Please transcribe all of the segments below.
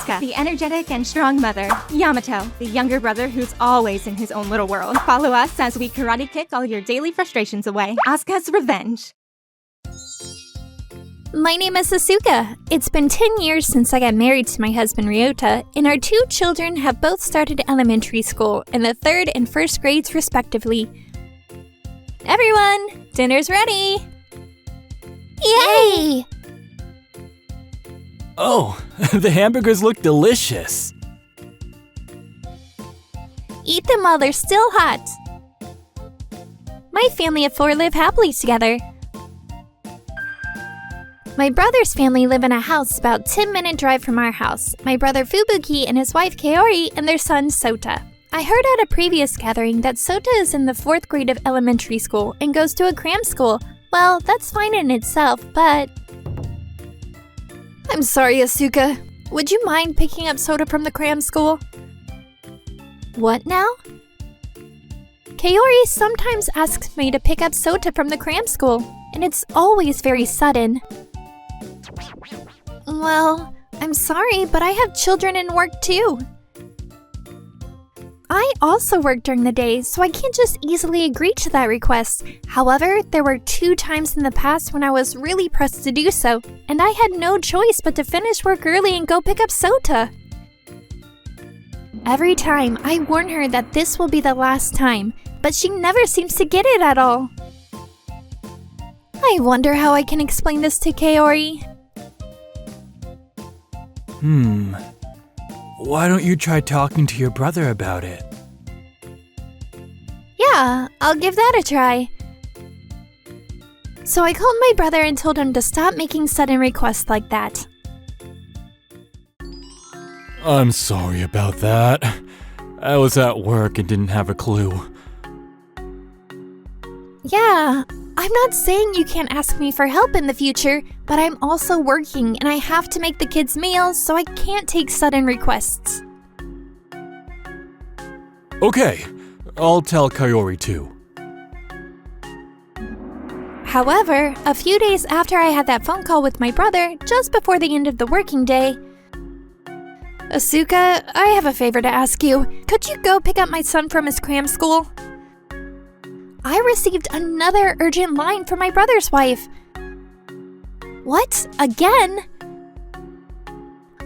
Aska, the energetic and strong mother. Yamato, the younger brother who's always in his own little world. Follow us as we karate kick all your daily frustrations away. Asuka's Revenge. My name is Asuka. It's been 10 years since I got married to my husband Ryota, and our 2 children have both started elementary school in the 3rd and 1st grades respectively. Everyone, dinner's ready! Yay! Oh, the hamburgers look delicious. Eat them while they're still hot. My family of 4 live happily together. My brother's family live in a house about 10-minute drive from our house. My brother Fubuki and his wife Kaori and their son Sota. I heard at a previous gathering that Sota is in the 4th grade of elementary school and goes to a cram school. Well, that's fine in itself, but... I'm sorry, Asuka. Would you mind picking up Sota from the cram school? What now? Kaori sometimes asks me to pick up Sota from the cram school, and it's always very sudden. Well, I'm sorry, but I have children and work too. I also work during the day, so I can't just easily agree to that request. However, there were 2 times in the past when I was really pressed to do so, and I had no choice but to finish work early and go pick up Sota. Every time, I warn her that this will be the last time, but she never seems to get it at all. I wonder how I can explain this to Kaori. Why don't you try talking to your brother about it? Yeah, I'll give that a try. So I called my brother and told him to stop making sudden requests like that. I'm sorry about that. I was at work and didn't have a clue. Yeah, I'm not saying you can't ask me for help in the future, but I'm also working and I have to make the kids' meals, so I can't take sudden requests. Okay, I'll tell Kaori too. However, a few days after I had that phone call with my brother, just before the end of the working day, Asuka, I have a favor to ask you. Could you go pick up my son from his cram school? I received another urgent line from my brother's wife. What? Again?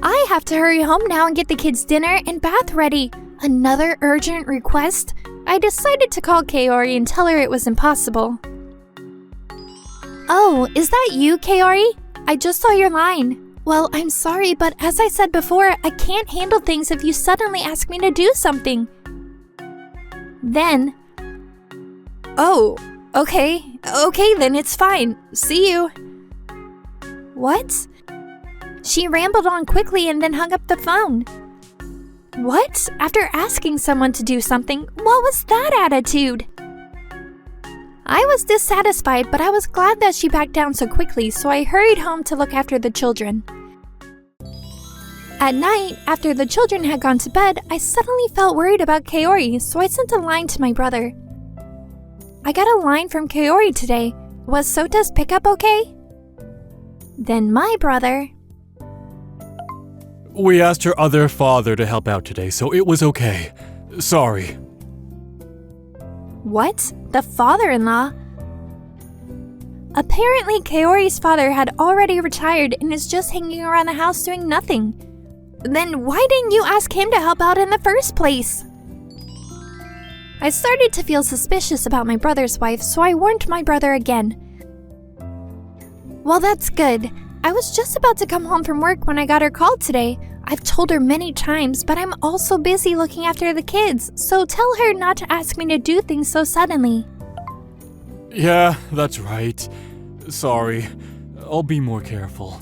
I have to hurry home now and get the kids' dinner and bath ready. Another urgent request? I decided to call Kaori and tell her it was impossible. Oh, is that you, Kaori? I just saw your line. Well, I'm sorry, but as I said before, I can't handle things if you suddenly ask me to do something. Then... Oh, okay then, it's fine. See you. What? She rambled on quickly and then hung up the phone. What? After asking someone to do something, what was that attitude? I was dissatisfied, but I was glad that she backed down so quickly, so I hurried home to look after the children. At night, after the children had gone to bed, I suddenly felt worried about Kaori, so I sent a line to my brother. I got a line from Kaori today. Was Sota's pickup okay? Then my brother... We asked her other father to help out today, so it was okay. Sorry. What? The father-in-law? Apparently, Kaori's father had already retired and is just hanging around the house doing nothing. Then why didn't you ask him to help out in the first place? I started to feel suspicious about my brother's wife, so I warned my brother again. Well, that's good. I was just about to come home from work when I got her call today. I've told her many times, but I'm also busy looking after the kids, so tell her not to ask me to do things so suddenly. Yeah, that's right. Sorry. I'll be more careful.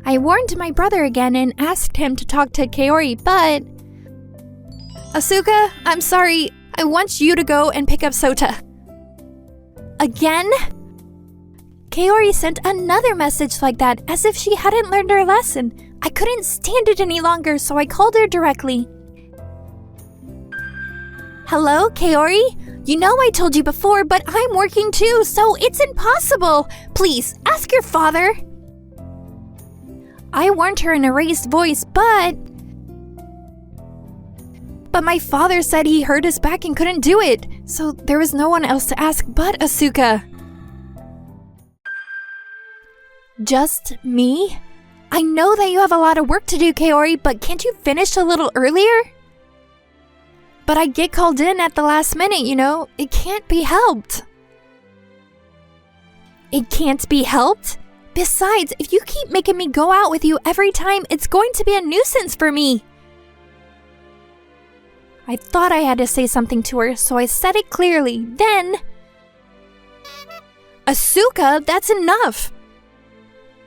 I warned my brother again and asked him to talk to Kaori, but... Asuka, I'm sorry. I want you to go and pick up Sota. Again? Kaori sent another message like that, as if she hadn't learned her lesson. I couldn't stand it any longer, so I called her directly. Hello, Kaori? You know I told you before, but I'm working too, so it's impossible. Please, ask your father. I warned her in a raised voice, but my father said he hurt his back and couldn't do it, so there was no one else to ask but Asuka. Just me? I know that you have a lot of work to do, Kaori, but can't you finish a little earlier? But I get called in at the last minute, you know? It can't be helped. It can't be helped? Besides, if you keep making me go out with you every time, it's going to be a nuisance for me. I thought I had to say something to her, so I said it clearly. Then... Asuka, that's enough!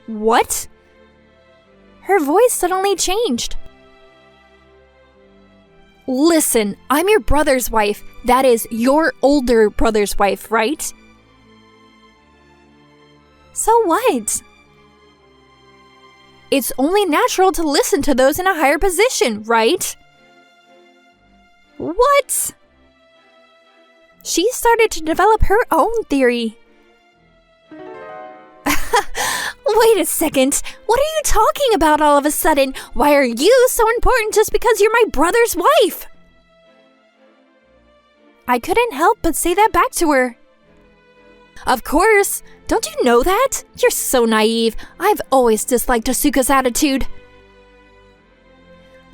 What? Her voice suddenly changed. Listen, I'm your brother's wife. That is, your older brother's wife, right? So what? It's only natural to listen to those in a higher position, right? What? She started to develop her own theory. Wait a second. What are you talking about all of a sudden? Why are you so important just because you're my brother's wife? I couldn't help but say that back to her. Of course. Don't you know that? You're so naive. I've always disliked Asuka's attitude.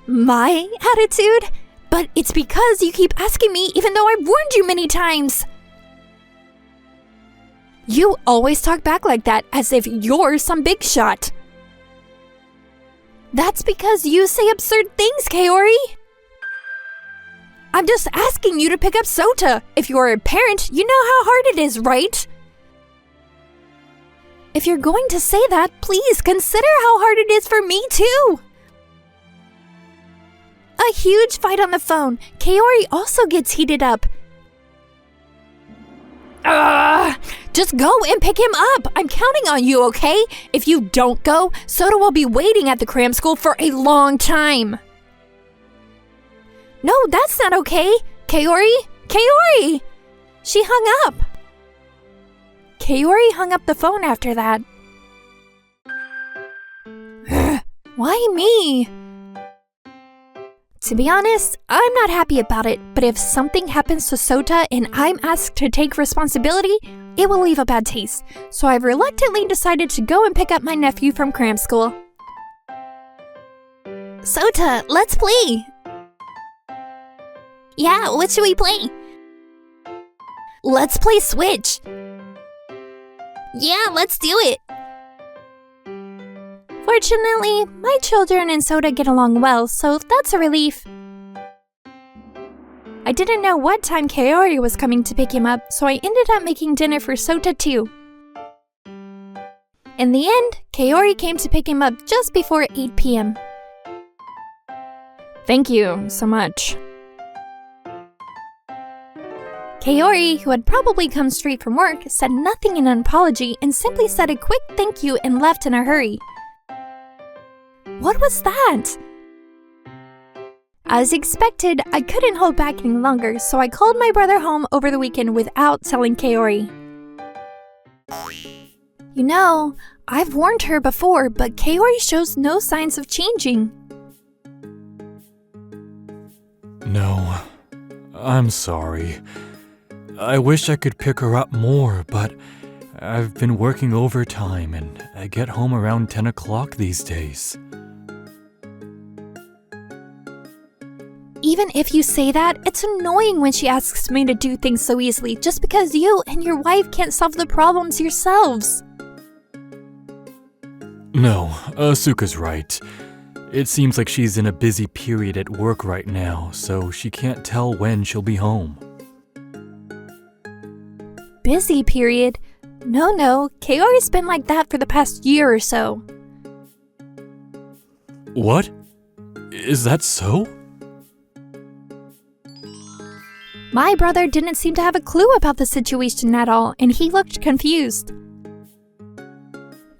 My attitude? But it's because you keep asking me even though I've warned you many times. You always talk back like that, as if you're some big shot. That's because you say absurd things, Kaori. I'm just asking you to pick up Sota. If you're a parent, you know how hard it is, right? If you're going to say that, please consider how hard it is for me, too. A huge fight on the phone. Kaori also gets heated up. Just go and pick him up. I'm counting on you, okay? If you don't go, Sota will be waiting at the cram school for a long time. No, that's not okay. Kaori? Kaori! She hung up. Kaori hung up the phone after that. Why me? To be honest, I'm not happy about it, but if something happens to Sota and I'm asked to take responsibility, it will leave a bad taste. So I've reluctantly decided to go and pick up my nephew from cram school. Sota, let's play! Yeah, what should we play? Let's play Switch! Yeah, let's do it! Fortunately, my children and Sota get along well, so that's a relief. I didn't know what time Kaori was coming to pick him up, so I ended up making dinner for Sota too. In the end, Kaori came to pick him up just before 8 p.m. Thank you so much. Kaori, who had probably come straight from work, said nothing in an apology and simply said a quick thank you and left in a hurry. What was that? As expected, I couldn't hold back any longer, so I called my brother home over the weekend without telling Kaori. You know, I've warned her before, but Kaori shows no signs of changing. No, I'm sorry. I wish I could pick her up more, but I've been working overtime and I get home around 10 o'clock these days. Even if you say that, it's annoying when she asks me to do things so easily just because you and your wife can't solve the problems yourselves. No, Asuka's right. It seems like she's in a busy period at work right now, so she can't tell when she'll be home. Busy period? No, Kaori's been like that for the past year or so. What? Is that so? My brother didn't seem to have a clue about the situation at all, and he looked confused.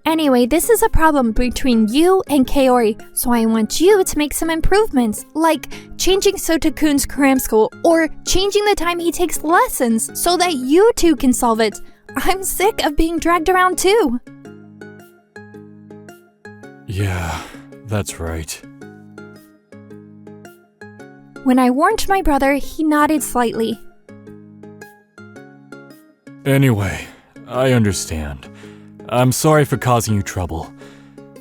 Anyway, this is a problem between you and Kaori, so I want you to make some improvements, like changing Sota-kun's cram school, or changing the time he takes lessons so that you two can solve it. I'm sick of being dragged around too. Yeah, that's right. When I warned my brother, he nodded slightly. Anyway, I understand. I'm sorry for causing you trouble.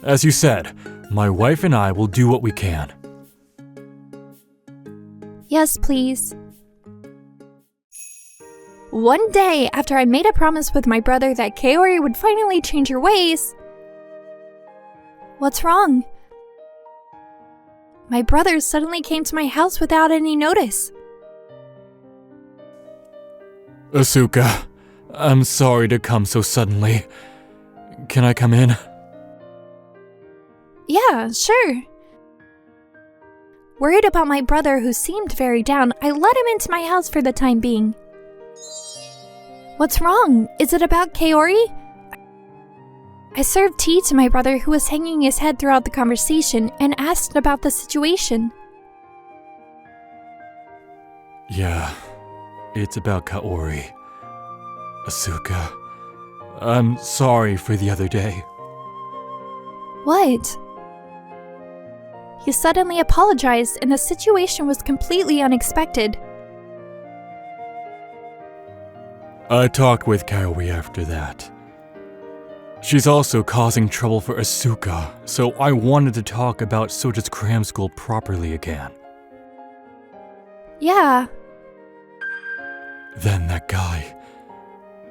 As you said, my wife and I will do what we can. Yes, please. One day, after I made a promise with my brother that Kaori would finally change her ways... What's wrong? My brother suddenly came to my house without any notice. Asuka, I'm sorry to come so suddenly. Can I come in? Yeah, sure. Worried about my brother who seemed very down, I let him into my house for the time being. What's wrong? Is it about Kaori? I served tea to my brother who was hanging his head throughout the conversation and asked about the situation. Yeah, it's about Kaori. Asuka, I'm sorry for the other day. What? He suddenly apologized and the situation was completely unexpected. I talked with Kaori after that. She's also causing trouble for Asuka, so I wanted to talk about Sota's cram school properly again. Yeah. Then that guy,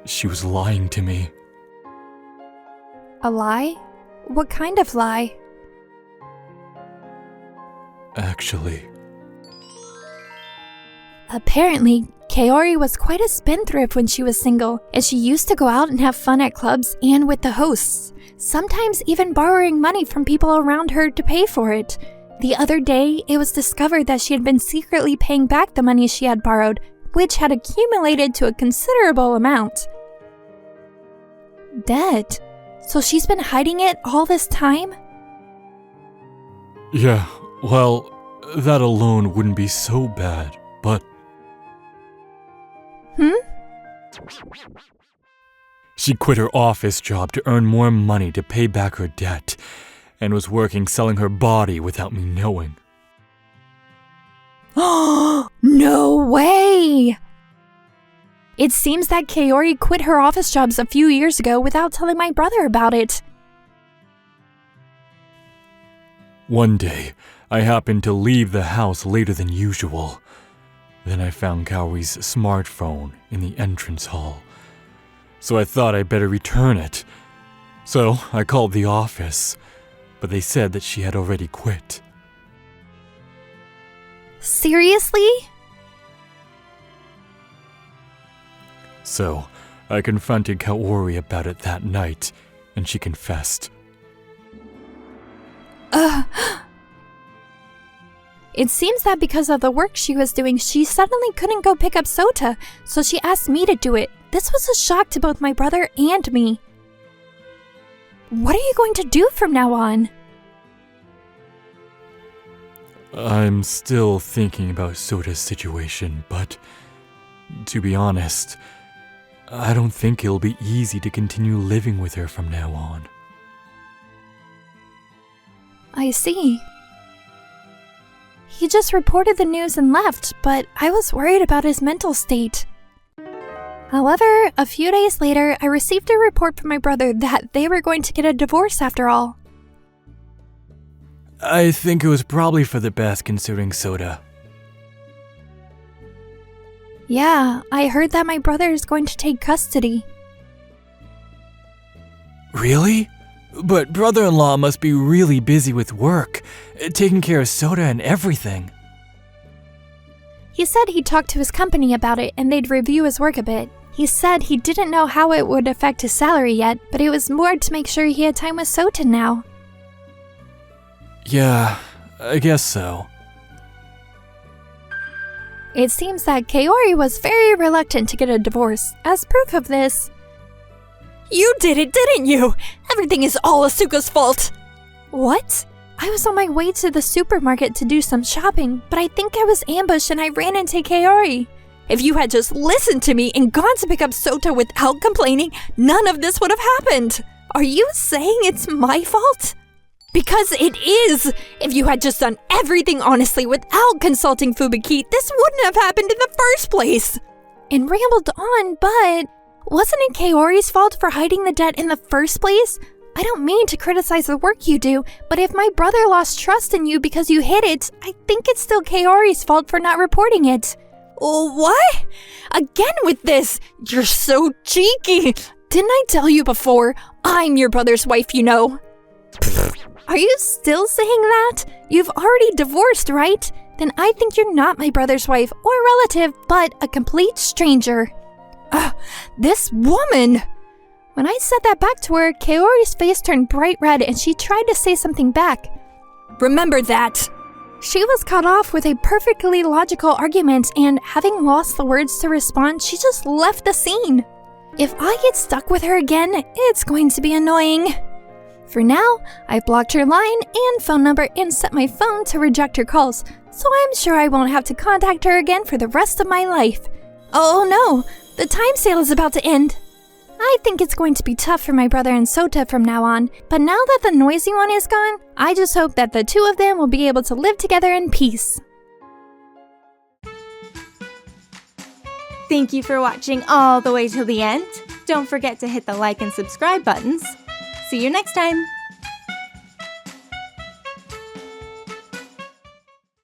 she was lying to me. A lie? What kind of lie? Actually. Apparently, Kaori was quite a spendthrift when she was single, and she used to go out and have fun at clubs and with the hosts, sometimes even borrowing money from people around her to pay for it. The other day, it was discovered that she had been secretly paying back the money she had borrowed, which had accumulated to a considerable amount. Dead? So she's been hiding it all this time? Yeah, well, that alone wouldn't be so bad, but... She quit her office job to earn more money to pay back her debt, and was working selling her body without me knowing. No way! It seems that Kaori quit her office jobs a few years ago without telling my brother about it. One day, I happened to leave the house later than usual. Then I found Kaori's smartphone in the entrance hall. So I thought I'd better return it. So I called the office, but they said that she had already quit. Seriously? So I confronted Kaori about it that night, and she confessed. It seems that because of the work she was doing, she suddenly couldn't go pick up Sota, so she asked me to do it. This was a shock to both my brother and me. What are you going to do from now on? I'm still thinking about Sota's situation, but to be honest, I don't think it'll be easy to continue living with her from now on. I see. He just reported the news and left, but I was worried about his mental state. However, a few days later, I received a report from my brother that they were going to get a divorce after all. I think it was probably for the best considering Sota. Yeah, I heard that my brother is going to take custody. Really? But brother-in-law must be really busy with work, taking care of Sota and everything. He said he'd talk to his company about it and they'd review his work a bit. He said he didn't know how it would affect his salary yet, but it was more to make sure he had time with Sota now. Yeah, I guess so. It seems that Kaori was very reluctant to get a divorce. As proof of this... You did it, didn't you? Everything is all Asuka's fault! What? I was on my way to the supermarket to do some shopping, but I think I was ambushed and I ran into Kaori. If you had just listened to me and gone to pick up Sota without complaining, none of this would have happened. Are you saying it's my fault? Because it is! If you had just done everything honestly without consulting Fubiki, this wouldn't have happened in the first place! And rambled on, but wasn't it Kaori's fault for hiding the debt in the first place? I don't mean to criticize the work you do, but if my brother lost trust in you because you hid it, I think it's still Kaori's fault for not reporting it. Oh, what? Again with this? You're so cheeky! Didn't I tell you before? I'm your brother's wife, you know. Are you still saying that? You've already divorced, right? Then I think you're not my brother's wife or relative, but a complete stranger. This woman! When I said that back to her, Kaori's face turned bright red and she tried to say something back. Remember that! She was cut off with a perfectly logical argument and, having lost the words to respond, she just left the scene. If I get stuck with her again, it's going to be annoying. For now, I blocked her line and phone number and set my phone to reject her calls, so I'm sure I won't have to contact her again for the rest of my life. Oh no, the time sale is about to end. I think it's going to be tough for my brother and Sota from now on, but now that the noisy one is gone, I just hope that the two of them will be able to live together in peace. Thank you for watching all the way till the end. Don't forget to hit the like and subscribe buttons. See you next time!